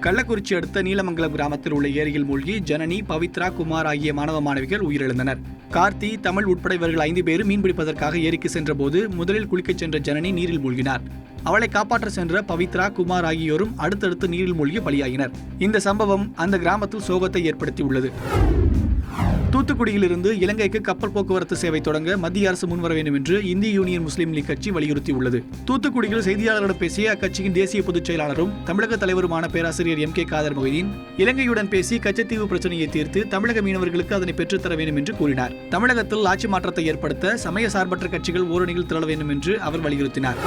கள்ளக்குறிச்சி அடுத்த நீலமங்கலம் கிராமத்தில் உள்ள ஏரியில் மூழ்கி ஜனனி, பவித்ரா, குமார் ஆகிய மாணவ மாணவிகள் உயிரிழந்தனர். கார்த்தி, தமிழ் உட்பட இவர்கள் 5 பேரும் மீன்பிடிப்பதற்காக ஏரிக்கு சென்றபோது முதலில் குளிக்கச் சென்ற ஜனனி நீரில் மூழ்கினார். அவளை காப்பாற்ற சென்ற பவித்ரா, குமார் ஆகியோரும் அடுத்தடுத்து நீரில் மூழ்கி பலியாகினர். இந்த சம்பவம் அந்த கிராமத்தில் சோகத்தை ஏற்படுத்தியுள்ளது. தூத்துக்குடியிலிருந்து இலங்கைக்கு கப்பல் போக்குவரத்து சேவை தொடங்க மத்திய அரசு முன்வர வேண்டும் என்று இந்திய யூனியன் முஸ்லீம் லீக் கட்சி வலியுறுத்தியுள்ளது. தூத்துக்குடியில் செய்தியாளர்களிடம் பேசிய அக்கட்சியின் தேசிய பொதுச் செயலாளரும் தமிழக தலைவருமான பேராசிரியர் M.K. காதர் மொய்தீன் இலங்கையுடன் பேசி கச்சத்தீவு பிரச்சனையை தீர்த்து தமிழக மீனவர்களுக்கு அதனை பெற்றுத்தர வேண்டும் என்று கூறினார். தமிழகத்தில் ஆட்சி மாற்றத்தை ஏற்படுத்த சமய சார்பற்ற கட்சிகள் ஓரணியில் திரள வேண்டும் என்று அவர் வலியுறுத்தினார்.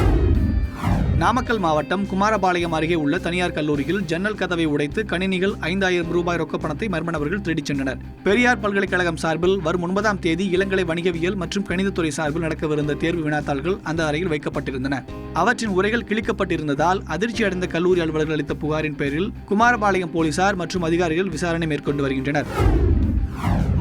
நாமக்கல் மாவட்டம் குமாரபாளையம் அருகே உள்ள தனியார் கல்லூரியில் ஜன்னல் கதவை உடைத்து கணினிகள் 5000 ரூபாய் ரொக்க பணத்தை மர்ம நபர்கள் திருடிச் சென்றனர். பெரியார் பல்கலைக்கழகம் சார்பில் வரும் 9ஆம் தேதி இளங்கலை வணிகவியல் மற்றும் கணிதத்துறை சார்பில் நடக்கவிருந்த தேர்வு வினாத்தாள்கள் அந்த அறையில் வைக்கப்பட்டிருந்தன. அவற்றின் உரைகள் கிழிக்கப்பட்டிருந்ததால் அதிர்ச்சி அடைந்த கல்லூரி அலுவலர்கள் அளித்த புகாரின் பேரில் குமாரபாளையம் போலீசார் மற்றும் அதிகாரிகள் விசாரணை மேற்கொண்டு வருகின்றனர்.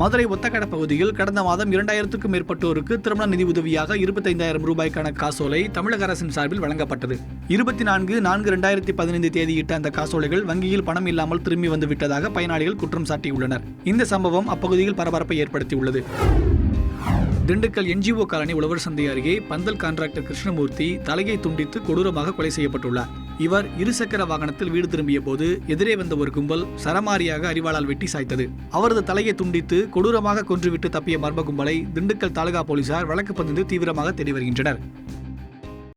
மதுரை ஒத்தக்கட பகுதியில் கடந்த மாதம் 2000க்கும் மேற்பட்டோருக்கு திருமண நிதி உதவியாக 25000 ரூபாய்க்கான காசோலை தமிழக அரசின் சார்பில் வழங்கப்பட்டது. 24/4/2015 தேதியிட்ட அந்த காசோலைகள் வங்கியில் பணம் இல்லாமல் திரும்பி வந்து விட்டதாக பயனாளிகள் குற்றம் சாட்டியுள்ளனர். இந்த சம்பவம் அப்பகுதியில் பரபரப்பை ஏற்படுத்தியுள்ளது. திண்டுக்கல் NGO காலனி உழவர் சந்தை அருகே பந்தல் கான்ட்ராக்டர் கிருஷ்ணமூர்த்தி தலையை துண்டித்து கொடூரமாக கொலை செய்யப்பட்டுள்ளார். இவர் இருசக்கர வாகனத்தில் வீடு திரும்பிய போது எதிரே வந்த ஒரு கும்பல் சரமாரியாக அரிவாளால் வெட்டி சாய்த்தது. அவரது தலையை துண்டித்து கொடூரமாக கொன்றுவிட்டு தப்பிய மர்ம கும்பலை திண்டுக்கல் தாலுகா போலீசார் வழக்கு பதிந்து தீவிரமாக தேடி வருகின்றனர்.